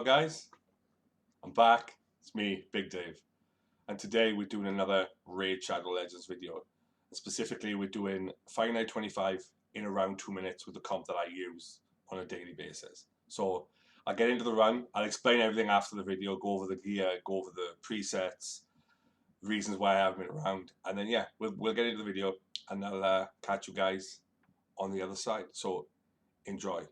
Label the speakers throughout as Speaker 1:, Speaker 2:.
Speaker 1: guys, I'm back. It's me, Big Dave, and today we're doing another Raid Shadow Legends video. And specifically, we're doing Finite 25 in around 2 minutes with the comp that I use on a daily basis. So I'll get into the run. I'll explain everything after the video, go over the gear, go over the presets, reasons why I haven't been around, and then yeah, we'll get into the video, and I'll catch you guys on the other side. So enjoy.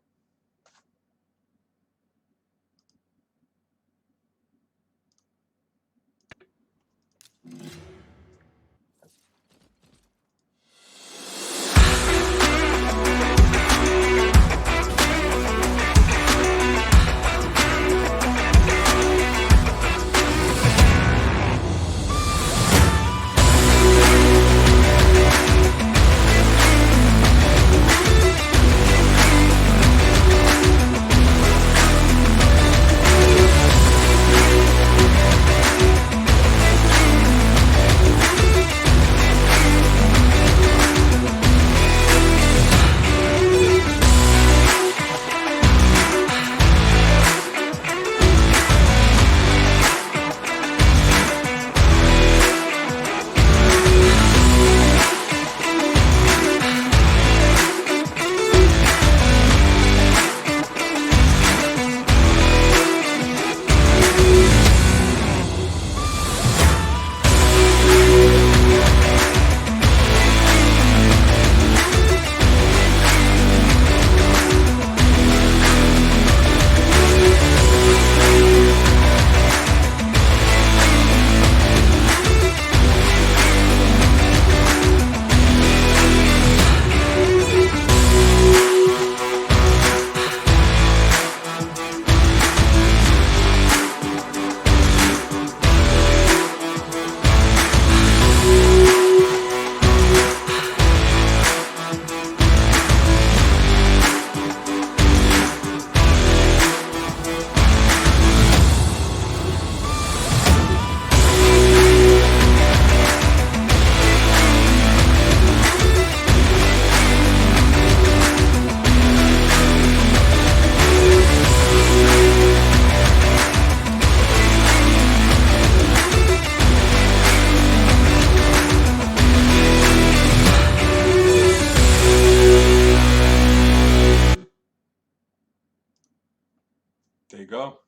Speaker 1: There you go.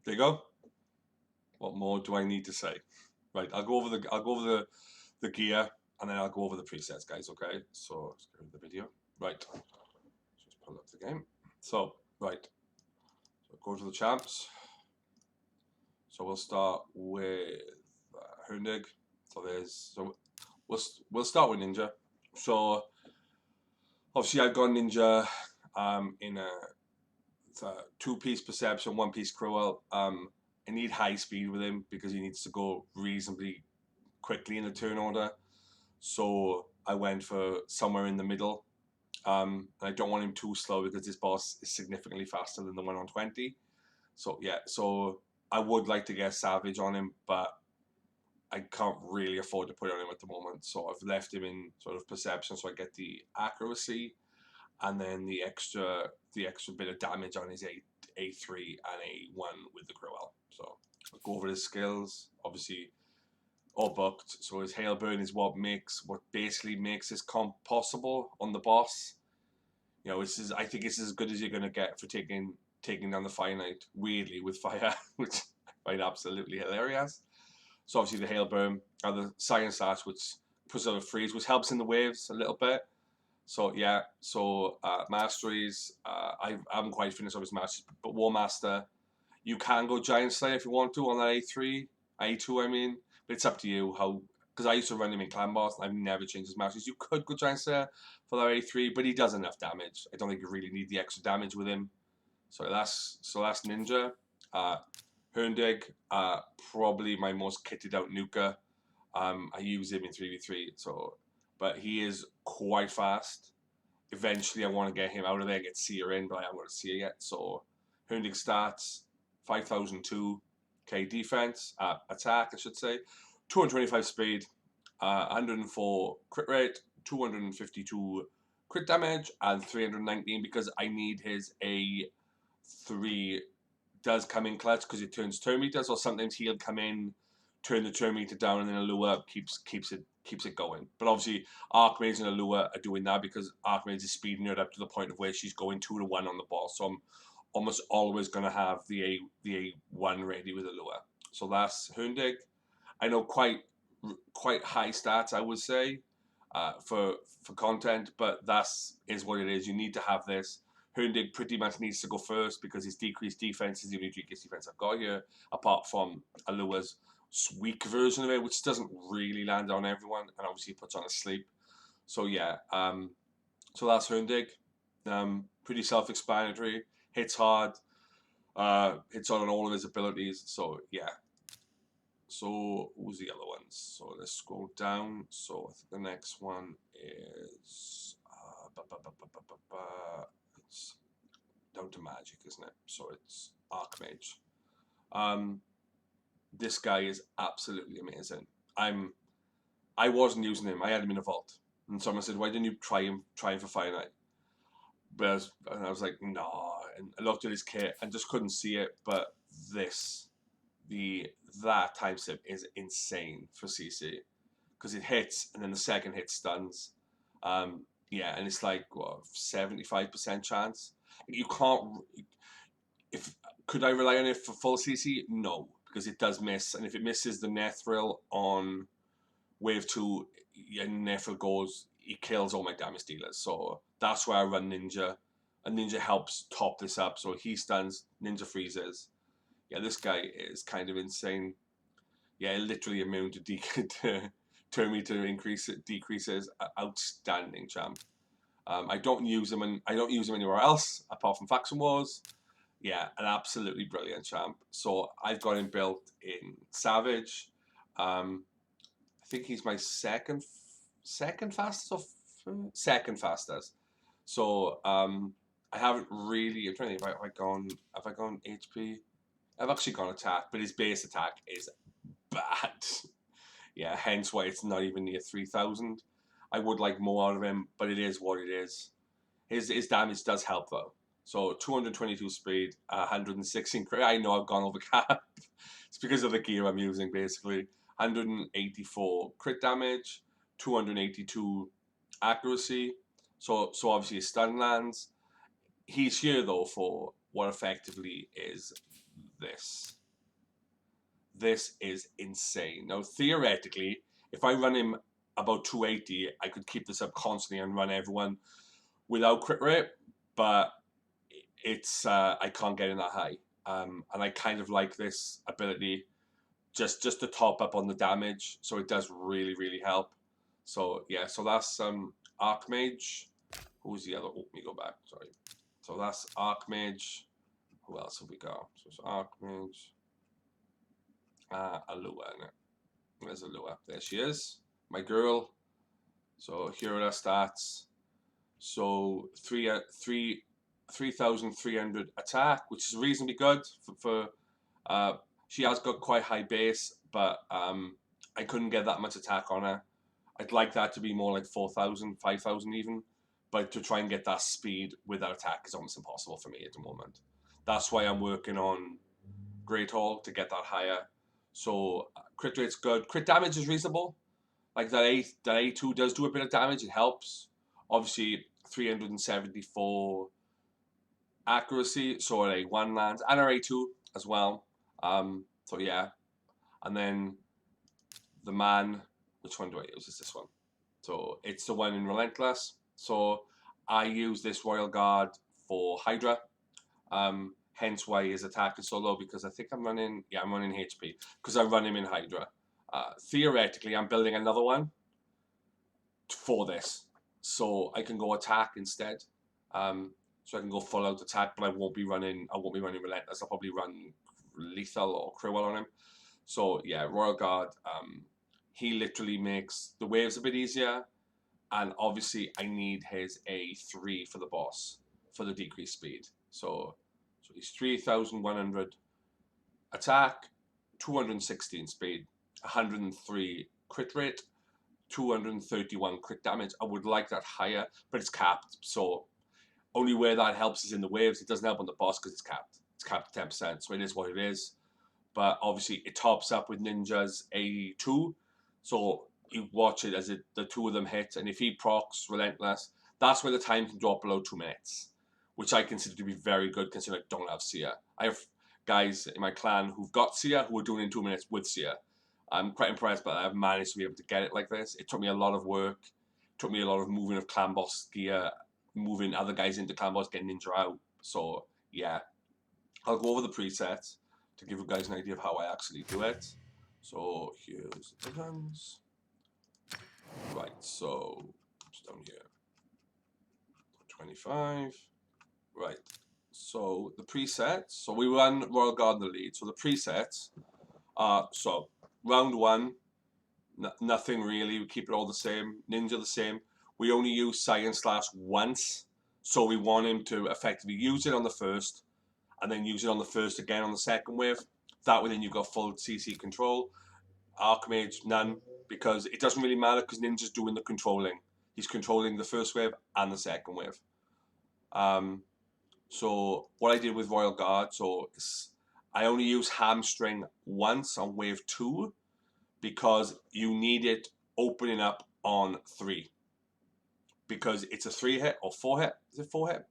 Speaker 1: There you go. What more do I need to say? Right, I'll go over the gear, and then I'll go over the presets, guys. Okay, so let's go to the video. Right, just pull up the game. So right, so go to the champs. So we'll start with Hundig. We'll start with Ninja. So obviously I've got Ninja in a 2-piece perception, 1-piece cruel. I need high speed with him because he needs to go reasonably quickly in the turn order. So I went for somewhere in the middle. I don't want him too slow because this boss is significantly faster than the one on 20. So yeah, so I would like to get Savage on him, but I can't really afford to put it on him at the moment. So I've left him in sort of perception so I get the accuracy and then the extra bit of damage on his A3 and A1 with the Cruel. So I'll go over his skills. Obviously, all booked. So his Hailburn is what basically makes this comp possible on the boss. You know, I think it's as good as you're gonna get for taking down the Finite weirdly with fire, which I find absolutely hilarious. So obviously the Hailburn, the Science Slash, which puts out a freeze, which helps in the waves a little bit. So yeah, so masteries, I haven't quite finished up his masteries, but War Master, you can go Giant Slayer if you want to on that A3, A2 I mean, but it's up to you how, because I used to run him in Clan Boss and I've never changed his masteries. You could go Giant Slayer for that A3, but he does enough damage. I don't think you really need the extra damage with him. So that's Ninja. Hundig, probably my most kitted out nuker. I use him in 3v3, but he is quite fast. Eventually, I want to get him out of there and get Seer in, but I haven't got a Seer yet. So, Hundig stats 5,002k defense, attack, I should say, 225 speed, 104 crit rate, 252 crit damage, and 319 because I need his 3 does come in clutch because it turns turn meters, or sometimes he'll come in, turn the turn meter down, and then a lure keeps it going. But obviously, Archmage and a lure are doing that because Archmage is speeding her up to the point of where she's going 2 to 1 on the boss. So I'm almost always going to have the A1 ready with a lure. So that's Hundig. I know quite high stats, I would say, for content, but is what it is. You need to have this. Hundig pretty much needs to go first because his decreased defense is the only decreased defense I've got here, apart from Alua's weak version of it, which doesn't really land on everyone, and obviously puts on a sleep. So yeah, so that's Hundig. Pretty self-explanatory. Hits hard. Hits on all of his abilities. So yeah. So who's the other ones? So let's scroll down. So I think the next one is it's down to magic, isn't it? So it's Archmage. This guy is absolutely amazing. I wasn't using him. I had him in a vault, and someone said, "Why didn't you try him for finite?" But I was like, "No." And I looked at his kit and just couldn't see it. But that time slip is insane for CC because it hits and then the second hit stuns. Yeah, and it's like what 75% chance. You can't. If could I rely on it for full CC? No, because it does miss, and if it misses the Nethril on wave 2, and Nethril goes, it kills all my damage dealers. So that's why I run Ninja, and Ninja helps top this up. So he stuns, Ninja freezes. Yeah, this guy is kind of insane. Yeah, literally immune to turn meter decreases. Outstanding champ. I don't use him anywhere else apart from Faction Wars. Yeah, an absolutely brilliant champ. So I've got him built in Savage. I think he's my second fastest or second fastest. So I haven't really. I'm trying to think. Have I gone HP? I've actually gone attack, but his base attack is bad. Yeah, hence why it's not even near 3,000. I would like more out of him, but it is what it is. His damage does help though. So 222 speed, 116 crit. I know I've gone over cap. It's because of the gear I'm using basically. 184 crit damage, 282 accuracy. So obviously his stun lands. He's here though for what effectively is this. This is insane. Now theoretically, if I run him about 280, I could keep this up constantly and run everyone without crit rate, but it's I can't get in that high. And I kind of like this ability just to top up on the damage, so it does really, really help. So yeah, so that's Archmage. Who's the other? Oh, let me go back. Sorry. So that's Archmage. Who else have we got? So it's Archmage. Alua, innit? There's Alua. There she is. My girl. So here are her stats. So 3,300 attack, which is reasonably good for she has got quite high base, but I couldn't get that much attack on her. I'd like that to be more like 4,000, 5,000 even, but to try and get that speed with that attack is almost impossible for me at the moment. That's why I'm working on Great Hall to get that higher. So crit rate's good. Crit damage is reasonable. Like that A2 does do a bit of damage. It helps. Obviously, 374 accuracy, so an A1 lands, and our A2 as well. So yeah, and then the man. Which one do I use? Is this one? So it's the one in Relentless. So I use this Royal Guard for Hydra. Hence why his attack is so low, because I think I'm running HP because I run him in Hydra. Theoretically, I'm building another one for this, so I can go attack instead. So I can go full out attack, but I won't be running Relentless. I'll probably run Lethal or Cruel on him. So yeah, Royal Guard. He literally makes the waves a bit easier, and obviously I need his A3 for the boss for the decreased speed. So he's 3,100 attack, 216 speed, 103 crit rate, 231 crit damage. I would like that higher, but it's capped. So Only where that helps is in the waves. It doesn't help on the boss because it's capped. It's capped at 10%, so it is what it is. But obviously it tops up with Ninja's A2, so you watch it as the two of them hit, and if he procs Relentless, that's where the time can drop below 2 minutes, which I consider to be very good considering I don't have seer. I have guys in my clan who've got seer who are doing it in 2 minutes with seer. I'm quite impressed, but I've managed to be able to get it like this. It took me a lot of work. It took me a lot of moving of clan boss gear, moving other guys into clan boss, getting Ninja out. So yeah, I'll go over the presets to give you guys an idea of how I actually do it. So here's the guns. Right, so it's down here. 25. Right. So the presets. So we run Royal Guard in the lead. So the presets are so round 1, nothing really. We keep it all the same. Ninja the same. We only use Science Slash once. So we want him to effectively use it on the first and then use it on the first again on the second wave. That way then you've got full CC control. Archmage, none, because it doesn't really matter because Ninja's doing the controlling. He's controlling the first wave and the second wave. So what I did with Royal Guard, so I only use Hamstring once on wave 2 because you need it opening up on 3. Because it's a 3 hit or 4 hit. Is it 4 hit?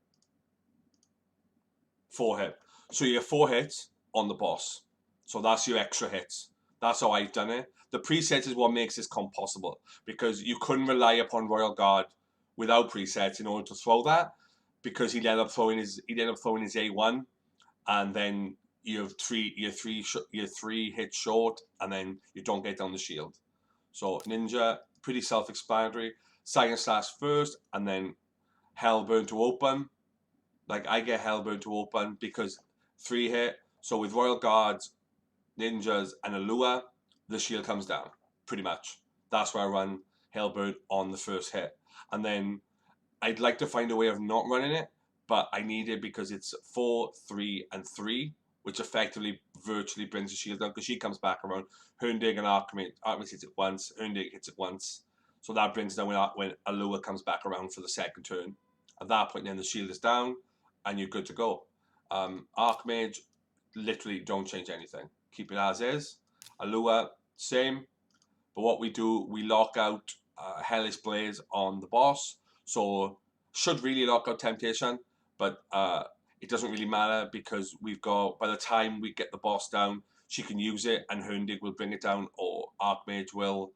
Speaker 1: 4 hit. So you have 4 hits on the boss. So that's your extra hits. That's how I've done it. The preset is what makes this comp possible because you couldn't rely upon Royal Guard without presets in order to throw that because he'd end up throwing his A1 and then you have three hits short and then you don't get down the shield. So Ninja, pretty self-explanatory. Science Slash first and then Hellburn to open. Like I get Hellburn to open because 3 hit. So with Royal Guards, Ninjas and Alua, the shield comes down, pretty much. That's where I run Hellbird on the first hit. And then I'd like to find a way of not running it, but I need it because it's 4, 3, and 3, which effectively virtually brings the shield down because she comes back around. Hundig and Archmage hits it once, Hundig hits it once. So that brings down when Alua comes back around for the second turn. At that point, then the shield is down and you're good to go. Archmage, literally don't change anything. Keep it as is. Alua, same. But what we do, we lock out Hellish Blaze on the boss. So should really lock out Temptation, but it doesn't really matter because we've got, by the time we get the boss down, she can use it and Hundig will bring it down or Archmage will.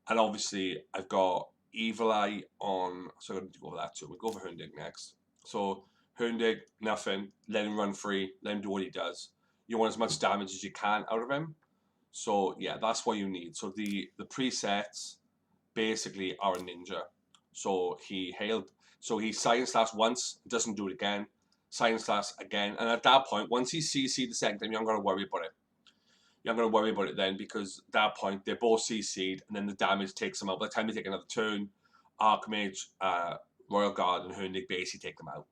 Speaker 1: And obviously I've got Evil Eye on, so I'm going to go over that too. We'll go for Hundig next. So Hundig, nothing. Let him run free. Let him do what he does. You want as much damage as you can out of him. So yeah, that's what you need. So the presets basically are a ninja. So he Science Slash once, doesn't do it again. Science Slash again. And at that point, once he CC'd the second time, you're not going to worry about it. You're not going to worry about it then because at that point, they're both CC'd and then the damage takes them out. By the time they take another turn, Archmage, Royal Guard, and Hundig basically take them out,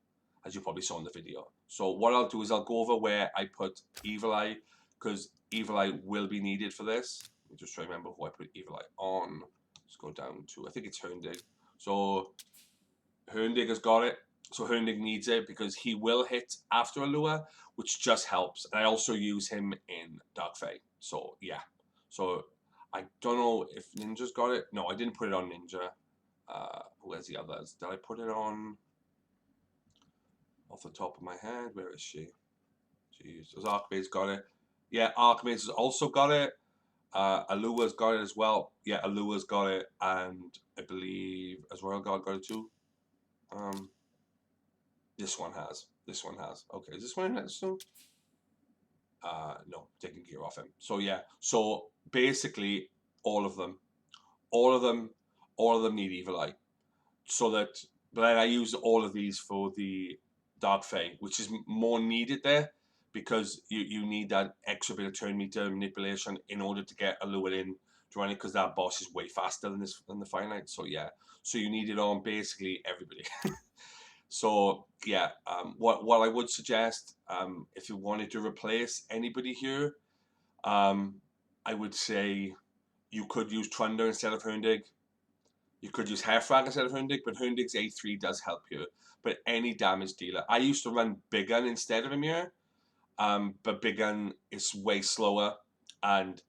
Speaker 1: as you probably saw in the video. So what I'll do is I'll go over where I put Evil Eye, because Evil Eye will be needed for this. Let me just try to remember who I put Evil Eye on. Let's go down to, I think it's Hundig. So Hundig has got it. So Hundig needs it because he will hit after Alua, which just helps. And I also use him in Dark Fae. So yeah. So I don't know if Ninja's got it. No, I didn't put it on Ninja. Where's the others? Did I put it on? Off the top of my head, where is she? Jeez, does Archmage's got it? Yeah, Archmage's also got it. Alua's got it as well. Yeah, Alua's got it, and I believe as Royal Guard got it too. This one has. This one has. Okay, is this one in it soon? No, taking gear off him. So yeah. So basically, all of them need Evil Eye. So that, but I use all of these for the Dark Fae, which is more needed there because you need that extra bit of turn meter manipulation in order to get Alua in to run it because that boss is way faster than the finite. So yeah, so you need it on basically everybody. So yeah, what I would suggest if you wanted to replace anybody here, I would say you could use Trunder instead of Hundig. You could use Hairfrag instead of Hundig, but Hundig's A3 does help you. But any damage dealer, I used to run Big Gun instead of Ymir, but Big Gun is way slower, and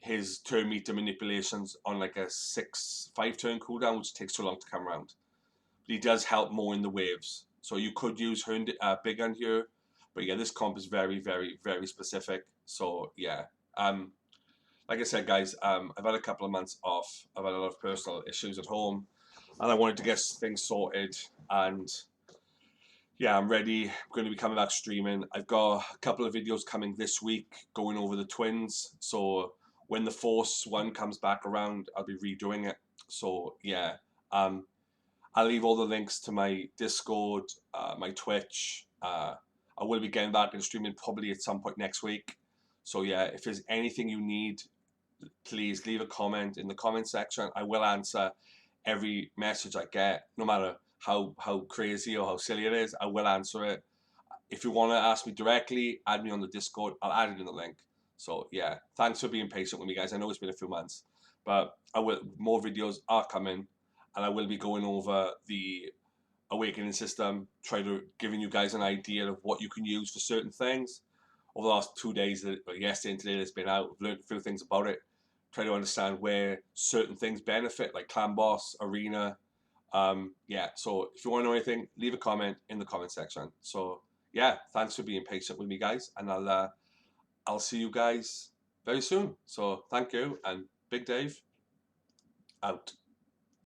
Speaker 1: his turn meter manipulations on like a 5 turn cooldown, which takes too long to come around. But he does help more in the waves. So you could use Big Gun here. But yeah, this comp is very, very, very specific. So yeah. Like I said, guys, I've had a couple of months off. I've had a lot of personal issues at home, and I wanted to get things sorted. And yeah, I'm ready. I'm going to be coming back streaming. I've got a couple of videos coming this week going over the twins. So when the Force one comes back around, I'll be redoing it. So yeah, I'll leave all the links to my Discord, my Twitch. I will be getting back and streaming probably at some point next week. So yeah, if there's anything you need, please leave a comment in the comment section. I will answer every message I get, no matter how crazy or how silly it is. I will answer it. If you want to ask me directly, add me on the Discord. I'll add it in the link. So yeah, thanks for being patient with me, guys. I know it's been a few months, but more videos are coming, and I will be going over the awakening system, try to giving you guys an idea of what you can use for certain things. Over the last 2 days, yesterday and today, that's been out, I've learned a few things about it. Try to understand where certain things benefit, like clan boss, arena. Yeah, so if you want to know anything, leave a comment in the comment section. So yeah, thanks for being patient with me, guys, and I'll see you guys very soon. So thank you, and Big Dave out.